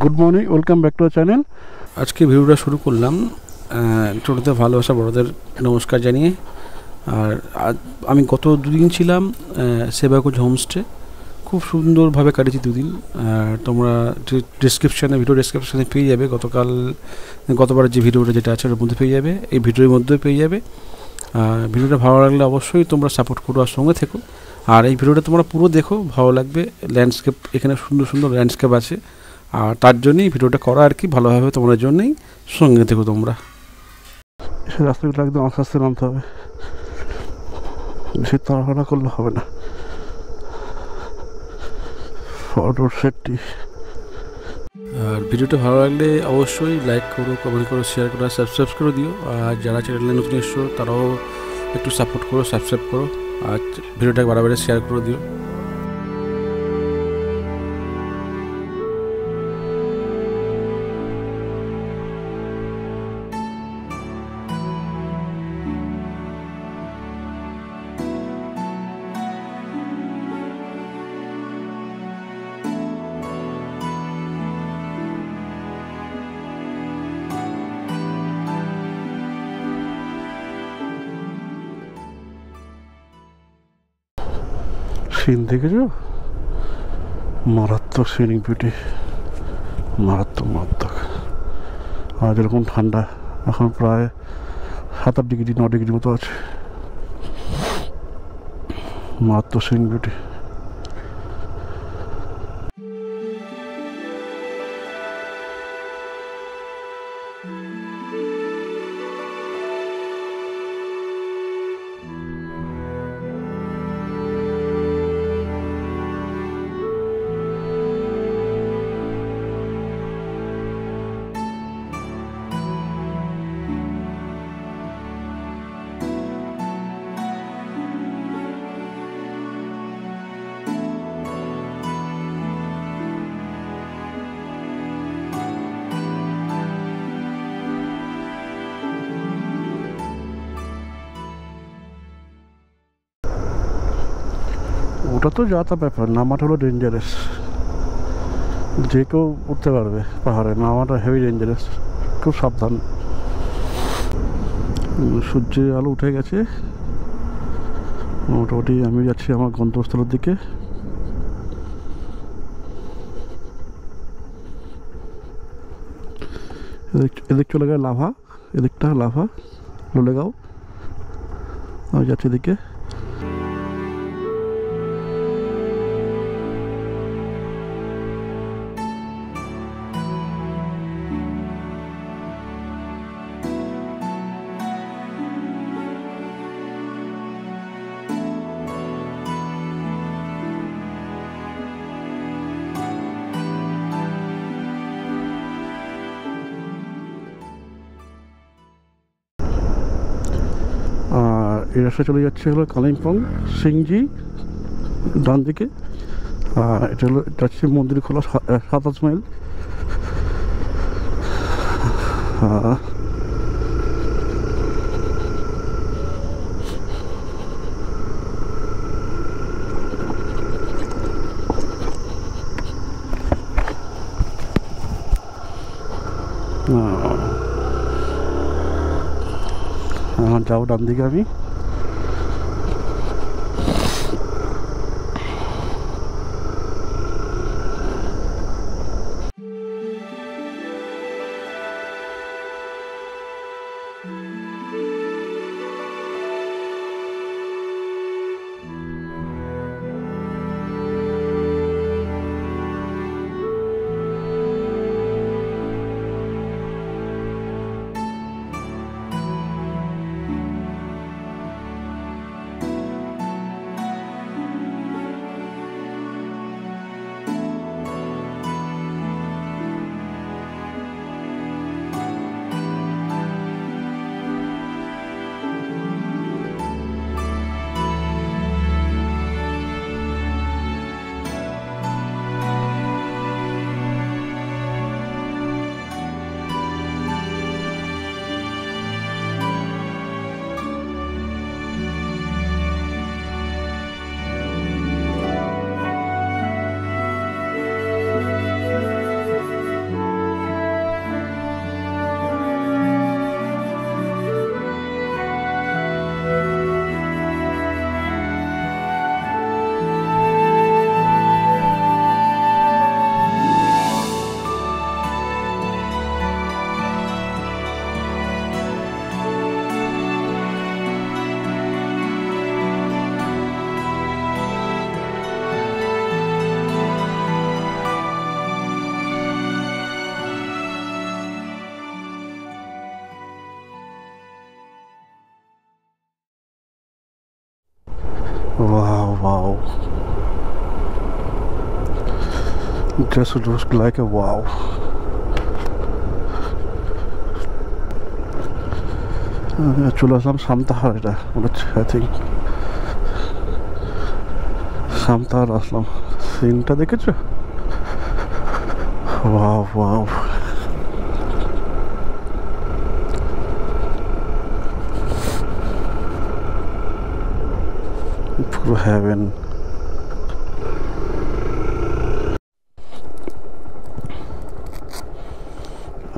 Good morning, welcome back to our channel. আজকে ভিডিওটা শুরু করলাম ছোটোতে ভালোবাসা বড়দের নমস্কার জানিয়ে। আর আমি গত দুদিন ছিলাম সেবাকুঞ্জ হোমস্টে, খুব সুন্দরভাবে কাটিয়েছি দুদিন। তোমরা ডিসক্রিপশানে ভিডিও ডিসক্রিপশানে পেয়ে যাবে গতবারের যে ভিডিওটা যেটা আছে ওর মধ্যে পেয়ে যাবে, এই ভিডিওর মধ্যেও পেয়ে যাবে। ভিডিওটা ভালো লাগলে অবশ্যই তোমরা সাপোর্ট করো আর সঙ্গে থেকো। আর এই ভিডিওটা তোমরা পুরো দেখো, ভালো লাগবে। ল্যান্ডস্কেপ, এখানে সুন্দর সুন্দর ল্যান্ডস্কেপ আছে, আর তার জন্যই ভিডিওটা করা আর কি, ভালোভাবে তোমাদের জন্যই, সঙ্গে থেকো তোমরা। রাস্তাগুলো একদম আস্তে আস্তে নামতে হবে, বেশি তাড়াহুড়া করলে হবে না। Road safety. আর ভিডিওটা ভালো লাগলে অবশ্যই লাইক করো, কমেন্ট করো, শেয়ার করো, সাবস্ক্রাইব করে দিও। আর যারা চ্যানেলে নতুন এসছো তারাও একটু সাপোর্ট করো, সাবস্ক্রাইব করো, আর ভিডিওটা বারবার শেয়ার করে দিও। সিন দেখেছো? মারাত্মক সিনিক বিউটি, মারাত্মক। আর যেরকম ঠান্ডা, এখন প্রায় 7-8 ডিগ্রি 9 ডিগ্রি মতো আছে। মারাত্মক সিনিক বিউটি। ওটা তো যা তা ব্যাপার, নামাটা হলো ডেঞ্জারাস। যে কেউ উঠতে পারবে পাহাড়ে, নামাটা হেভি ডেঞ্জারাস, খুব সাবধান। সূর্যের আলো উঠে গেছে মোটামুটি। আমি যাচ্ছি আমার গন্তব্যস্থলের দিকে। এদিক চলে গেলে লাভা, এদিকটা লাভা লোলেগাঁও। আমি যাচ্ছি এদিকে। আর এই রাস্তা চলে যাচ্ছে হলো কালিম্পং সিংজি ডান দিকে। আর এটা হলো যাচ্ছে মন্দির খোলা 27 মাইল। যাও ডান দিকে আমি। Wow, wow. Just looks like a wow. চলে আসলাম সামতাহার, এটা মনে হচ্ছে আই থিঙ্ক সামতাহার আসলাম। সিনটা দেখেছো? Wow wow. পুরো হ্যাভেন।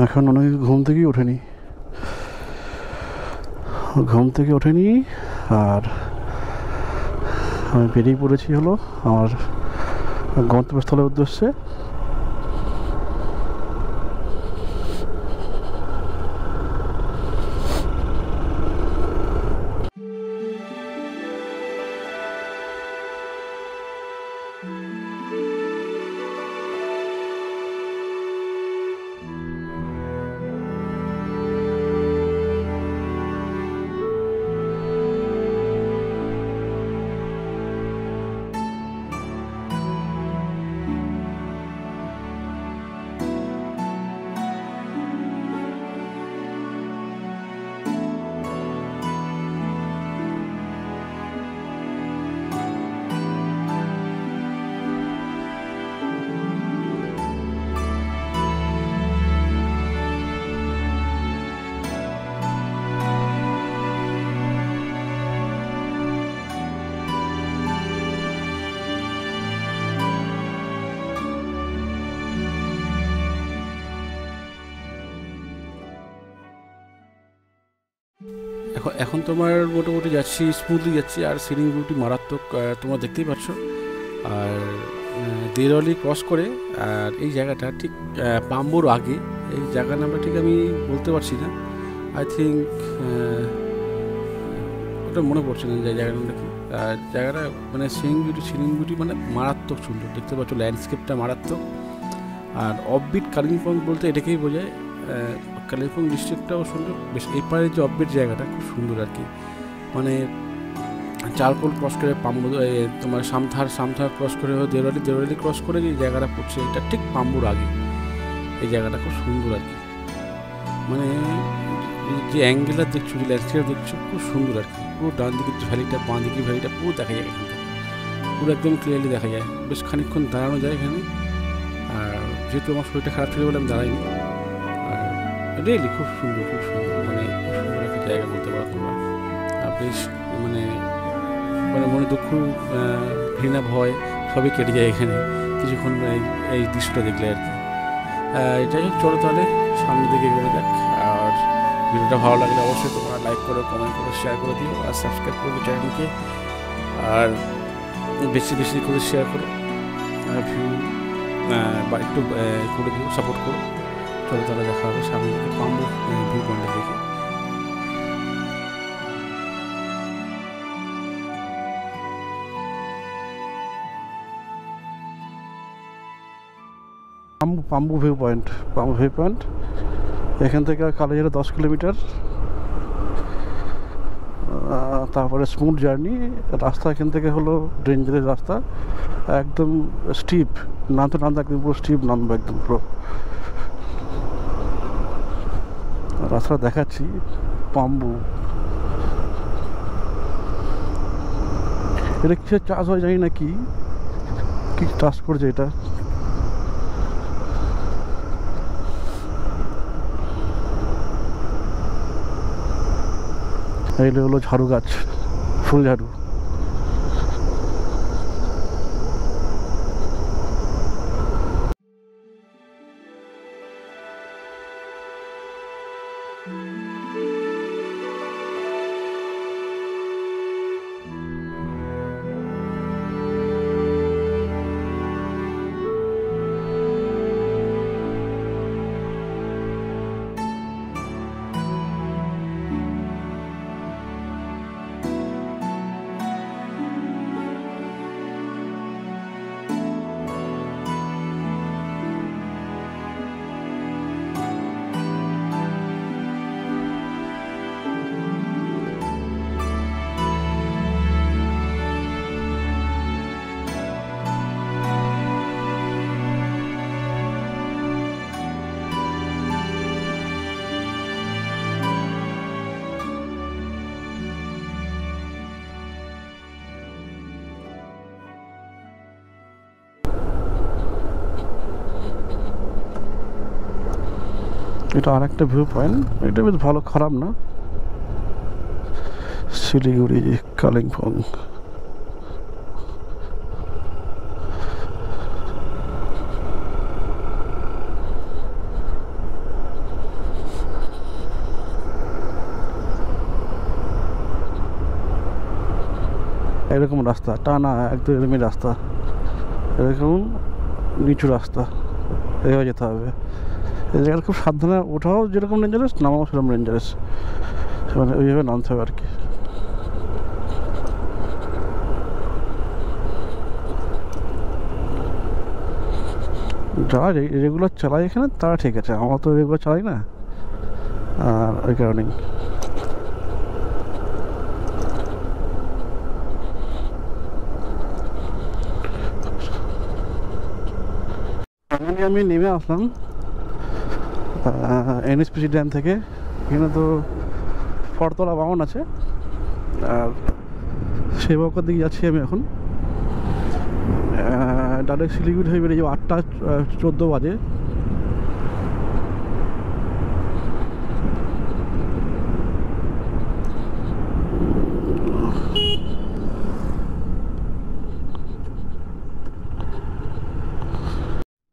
এখন অনেক ঘুম থেকেই ওঠেনি, আর আমি বেরিয়ে পড়েছি হলো আমার গন্তব্যস্থলের উদ্দেশ্যে। এখন তোমার মোটামুটি যাচ্ছি, স্মুথলি যাচ্ছি, আর সিলিং ভিউটি মারাত্মক তোমরা দেখতেই পাচ্ছ। আর দেরওয়ালি ক্রস করে, আর এই জায়গাটা ঠিক পাম্বুর আগে, এই জায়গার নামটা ঠিক আমি বলতে পারছি না, আই থিঙ্ক ওটা মনে পড়ছে না যে জায়গার নামটা কি। আর জায়গাটা মানে সিলিং বিউটি মানে মারাত্মক সুন্দর, দেখতে পাচ্ছ ল্যান্ডস্কেপটা মারাত্মক। আর অফবিট কালিম্পং বলতে এটাকেই বোঝায়। কালিম্পং ডিস্ট্রিক্টটাও সুন্দর, বেশ এপারে যে অফবিট জায়গাটা খুব সুন্দর আর কি। মানে চারকোল ক্রস করে পাম্বু, তোমার সামথার ক্রস করে দেরওয়ালি ক্রস করে যে জায়গাটা পড়ছে, এটা ঠিক পাম্বুর আগে। এই জায়গাটা খুব সুন্দর আর কি, মানে যে অ্যাঙ্গেলটা দেখছো, যে ল্যান্ডস্কেপ দেখছো, খুব সুন্দর আর কি। পুরো ডান দিকের ভ্যালিটা, বাঁ দিকের ভ্যালিটা পুরো দেখা যায় এখান থেকে, পুরো একদম ক্লিয়ারলি দেখা যায়। বেশ খানিকক্ষণ দাঁড়ানো যায় এখানে। আর যেহেতু আমার শরীরটা খারাপ ছিল বলে আমি দাঁড়াইনি। আর রিয়েলি খুব সুন্দর, মানে খুব সুন্দর একটা জায়গা বলতে পারো তোমরা। আর বেশ মানে মনে দুঃখ, ঘৃণা, ভয় সবই কেটে যায় এখানে কিছুক্ষণ এই দৃশ্যটা দেখলে আর কি। যাই হোক, চলো তাহলে সামনের দিকে এগোনো যাক। আর ভিডিওটা ভালো লাগলে অবশ্যই তোমরা লাইক করো, কমেন্ট করো, শেয়ার করে দিও, আর সাবস্ক্রাইব করো চ্যানেলকে। আর বেশি করে শেয়ার করো, ভিউ বা একটু করে দিও, সাপোর্ট করো। চলো তাহলে দেখা হবে সামনে দিকে পাম্বু ভিউ পয়েন্টে দেখে। পাম্বু ভিউ পয়েন্ট এখান থেকে কালিয়ারা 10 কিলোমিটার। তারপরে স্মুথ জার্নি। রাস্তা এখান থেকে হলো ডেঞ্জারাস রাস্তা, একদম স্টিপ, নামতে একদম পুরো স্টিপ নামবে একদম পুরো। রাস্তাটা দেখাচ্ছি, পাম্বু। এটা কিসের চাষ হয় জানি না, কি চাষ করছে এটা। এইগুলো হলো ঝাড়ু গাছ, ফুল ঝাড়ু। এটা আর একটা ভিউ পয়েন্ট, এটা বেশ ভালো, খারাপ না। শিলিগুড়ি কালিম্পং। এরকম রাস্তা টানা, একদম এরকমই রাস্তা, এরকম নিচু রাস্তা, এভাবে যেতে হবে। এই জায়গায় খুব সাবধানে ওঠাও যেরকম ডেঞ্জারাস, নামাও সেরকম ডেঞ্জারাস, মানে ওইভাবে নামতে হবে আর কি। যারা রেগুলার চালায় এখানে তারা ঠিক আছে, আমরা তো রেগুলার চালাই না, আর ওই কারণেই। আমি নেমে আসলাম এনএসপিসি ড্যাম থেকে। এখানে তো ফরতলা বামন আছে, আর সেবকের দিকে যাচ্ছি আমি এখন। ডাইরেক্ট শিলিগুড়ি হয়ে বেরিয়ে যাবো 8টা 14 বাজে।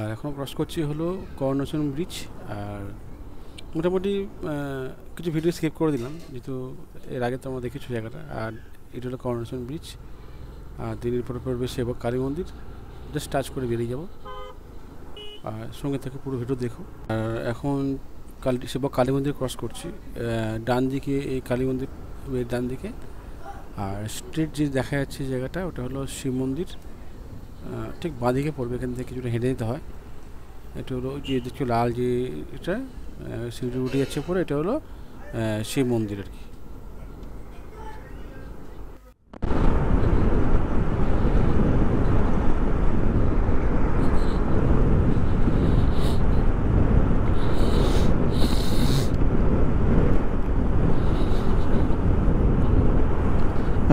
আর এখন ক্রস করছি হলো করোনেশন ব্রিজ। আর মোটামুটি কিছু ভিডিও স্কিপ করে দিলাম, যেহেতু এর আগে তো আমরা দেখেছি জায়গাটা। আর এটা হলো করোনেশন ব্রিজ, আর দিনের পরে পড়বে সেবক কালী মন্দির। জাস্ট টাচ করে বেরিয়ে যাব, আর সঙ্গে থেকে পুরো ভিডিও দেখো। আর এখন সেবক কালী মন্দির ক্রস করছি, ডান দিকে এই কালী মন্দির ডান দিকে। আর স্ট্রিট যে দেখা যাচ্ছে জায়গাটা, ওটা হলো শিব মন্দির, ঠিক বাঁদিকে পড়বে। এখান থেকে কিছুটা হেঁটে নিতে হয়। এটা হলো যে দেখছো লাল যে এটা সিঁড়ি উঠে যাচ্ছে পরে, এটা হলো শিব মন্দির আর কি।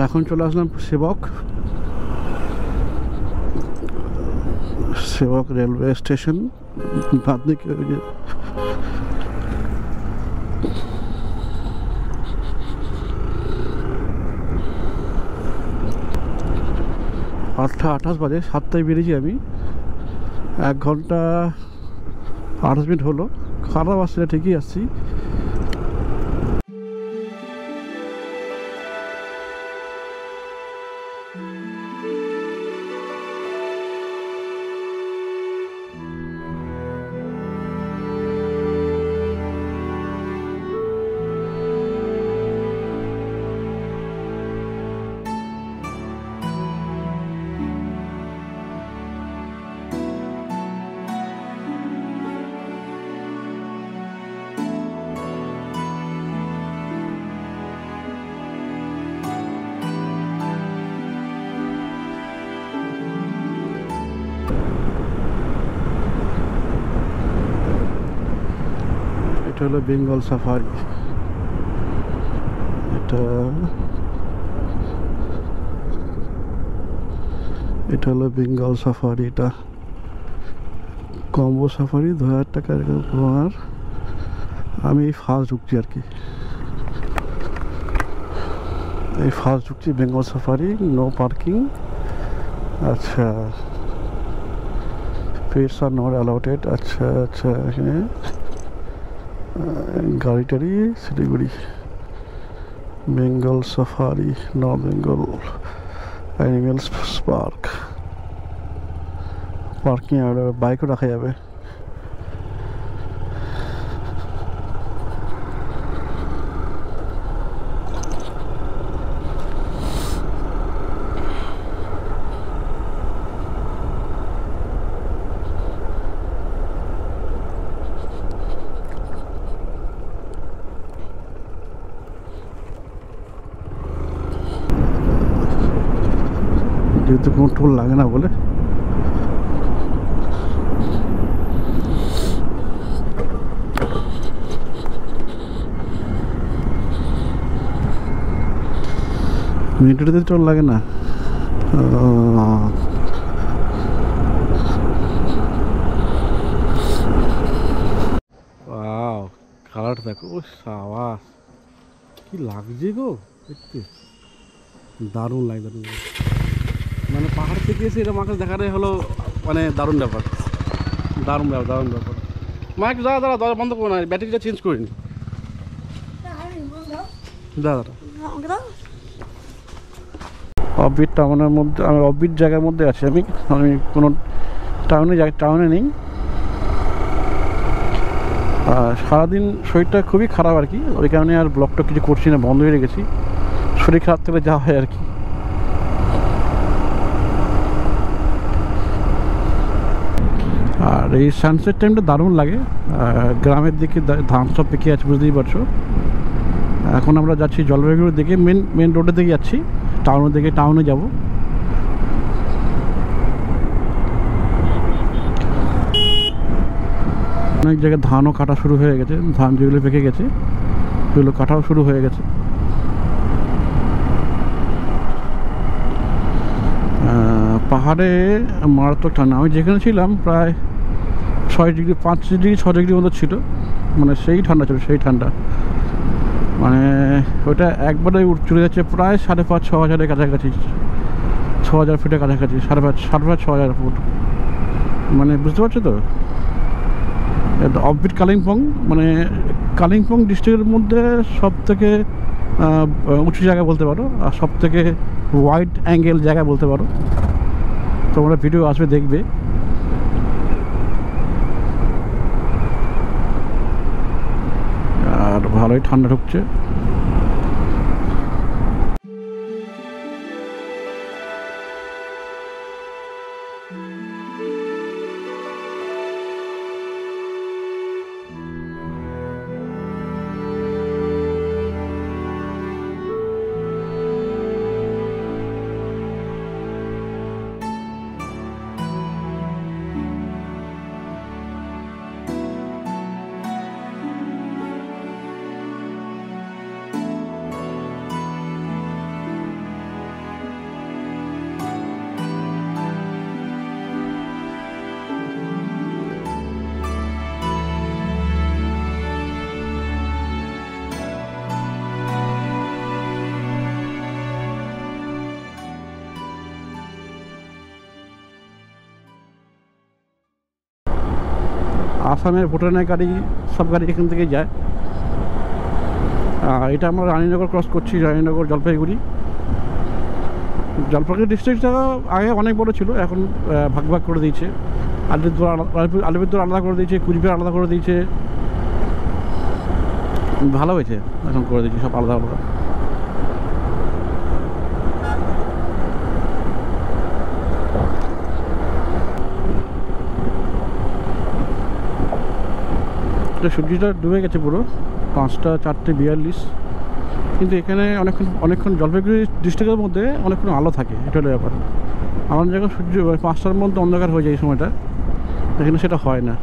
এখন চলে আসলাম সেবক রেলওয়ে স্টেশন। বাদ দিকে ওই যে 8টা 28 বাজে, 7টায় বেরিয়েছি আমি। 1 ঘন্টা 28 মিনিট হলো। খারাপ আসছে, ঠিকই আসছি। এটা হলো বেঙ্গল সাফারি। এটা হলো বেঙ্গল সাফারি। এটা কম্বো সাফারি 2000 টাকা উপহার। আমি ফার্স্ট ঢুকছি আর কি, এই ফার্স্ট ঢুকছি বেঙ্গল সাফারি, নো পার্কিং। আচ্ছা, পেটস আর নট অ্যালাউটেড। আচ্ছা আচ্ছা, এখানে গাড়ি টাড়ি Siliguri Bengal safari, north Bengal animals park. Parking বাইকও রাখা যাবে। যেহেতু কোনো টোল লাগে না বলে। মিনিটে টোল লাগে না। ওয়াও, কালারটা দেখো, ও সাবাস, কি লাগছে গো দেখতে, দারুণ লাগে দারুণ লাগে। মানে পাহাড় থেকে এসে এরকম আকাশ দেখাটাই হলো মানে দারুণ ব্যাপার, দারুণ ব্যাপার, দারুণ ব্যাপার। মা একটু দাঁড়া দাঁড়া, দরজা বন্ধ করো না, ব্যাটারিটা চেঞ্জ করিনি। দাদা অফবিট টাউনের মধ্যে, আমি অফবিট জায়গার মধ্যে আছি। আমি কোনো টাউনে নেই। সারাদিন শরীরটা খুবই খারাপ আর কি, ওই কারণে আর ব্লগটা কিছু করছি না, বন্ধ হয়ে রেখেছি। শরীর খারাপ থেকে যা হয় আর কি। আর এই সানসেট টাইমটা দারুণ লাগে। গ্রামের দিকে ধান সব পেকে আছে, বুঝতেই পারছো। এখন আমরা যাচ্ছি জলপাইগুড়ির দিকে, মেন রোডের দিকে যাচ্ছি, টাউনের দিকে, টাউনে যাব। অনেক জায়গায় ধানও কাটা শুরু হয়ে গেছে, ধান যেগুলো পেকে গেছে সেগুলো কাটাও শুরু হয়ে গেছে। পাহাড়ে মারাত্মক ঠান্ডা। আমি যেখানে ছিলাম প্রায় 6 ডিগ্রি, 5 ডিগ্রি 6 ডিগ্রির মতো ছিল, মানে সেই ঠান্ডা ছিল, সেই ঠান্ডা। মানে ওটা একবারে চলে যাচ্ছে প্রায় 5,500-6 হাজারের কাছাকাছি, 6,000 ফিটের কাছাকাছি, 5,500-6,000 ফুট। মানে বুঝতে পারছো তো, অফবিট কালিম্পং, মানে কালিম্পং ডিস্ট্রিক্টের মধ্যে সব থেকে উঁচু জায়গা বলতে পারো, আর সব থেকে ওয়াইড অ্যাঙ্গেল জায়গা বলতে পারো। তোমরা ভিডিও আসবে দেখবে। আর ভালোই ঠান্ডা ঢুকছে। আসামের ভুটানের গাড়ি, সব গাড়ি এখান থেকে যায়। এটা আমরা রানীনগর ক্রস করছি, রানীনগর জলপাইগুড়ি। জলপাইগুড়ি ডিস্ট্রিক্টটা আগে অনেক বড় ছিল, এখন ভাগ ভাগ করে দিয়েছে। আলিপুরদুয়ার আলাদা করে দিয়েছে, কুচবিহার আলাদা করে দিয়েছে। ভালো হয়েছে, এখন করে দিয়েছে সব আলাদা আলাদা। সূর্যটা ডুবে গেছে পুরো, 5টা 4:42। কিন্তু এখানে অনেকক্ষণ জলপাইগুড়ি ডিস্ট্রিক্টের মধ্যে অনেকক্ষণ আলো থাকে, এটা হলো ব্যাপার। আমার যখন সূর্য 5টার মধ্যে অন্ধকার হয়ে যায় এই সময়টা, এখানে সেটা হয় না,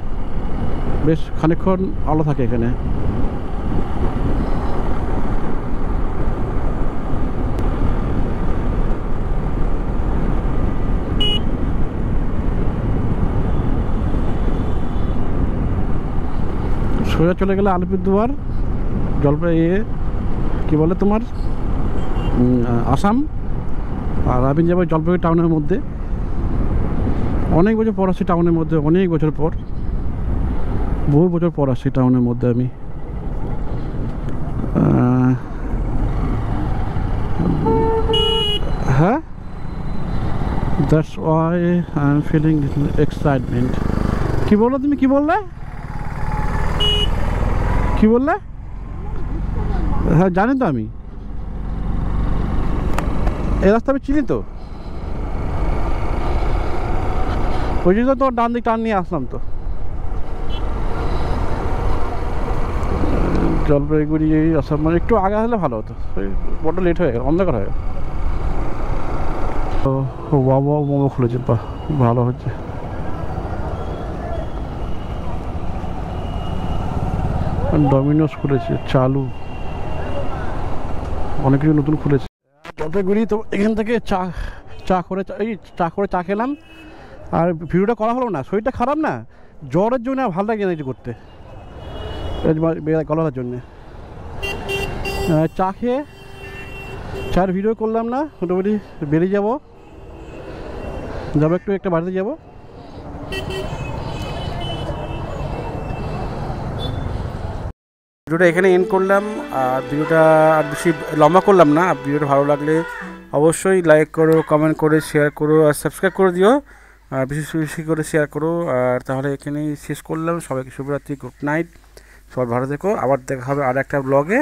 বেশ খানিকক্ষণ আলো থাকে এখানে। সোজা চলে গেলে আলিপুরদুয়ার, কী বলে তোমার আসাম। আর আমি যাবো জলপাইগুড়ি টাউনের মধ্যে। অনেক বছর পর আসছি টাউনের মধ্যে, অনেক বছর পর, বহু বছর পর আসছি টাউনের মধ্যে আমি। হ্যাঁ, that's why I am feeling excitement. কী বললো তুমি, কী বললে, কী বললে? হ্যাঁ জানি তো, আমি এই রাস্তা আমি চিনি তো, ওই জন্য তো ডান দিক টান নিয়ে আসলাম তো। জলপাইগুড়ি আসাম মানে একটু আগে হলে ভালো হতো, বড্ড লেট হয়ে গেল, অন্ধকার হয়ে গেল। তো বাবা মোমো খুলেছে, বাহ ভালো হচ্ছে। ডমিনোস খুলেছে, চালু, অনেক কিছু নতুন খুলেছে জলপাইগুড়ি। তো এখান থেকে চা করে চা খেলাম। আর ভিডিওটা করা হলো না, শরীরটা খারাপ না, জ্বরের জন্য ভালো লাগে না কিছু করতে। গলার জন্যে চা খেয়ে চার ভিডিও করলাম না, মোটামুটি বেরিয়ে যাবো একটু একটা বাড়িতে যাবো। ভিডিওটা এখানে এন্ড করলাম। আর ভিডিওটা আর বেশি লম্বা করলাম না। ভিডিওটা ভালো লাগলে অবশ্যই লাইক করো, কমেন্ট করে শেয়ার করো আর সাবস্ক্রাইব করে দিও, আর বেশি বেশি করে শেয়ার করো। আর তাহলে এখানেই শেষ করলাম। সবাইকে শুভরাত্রি, গুড নাইট, সবাই ভালো থেকো। আবার দেখা হবে আর একটা ব্লগে।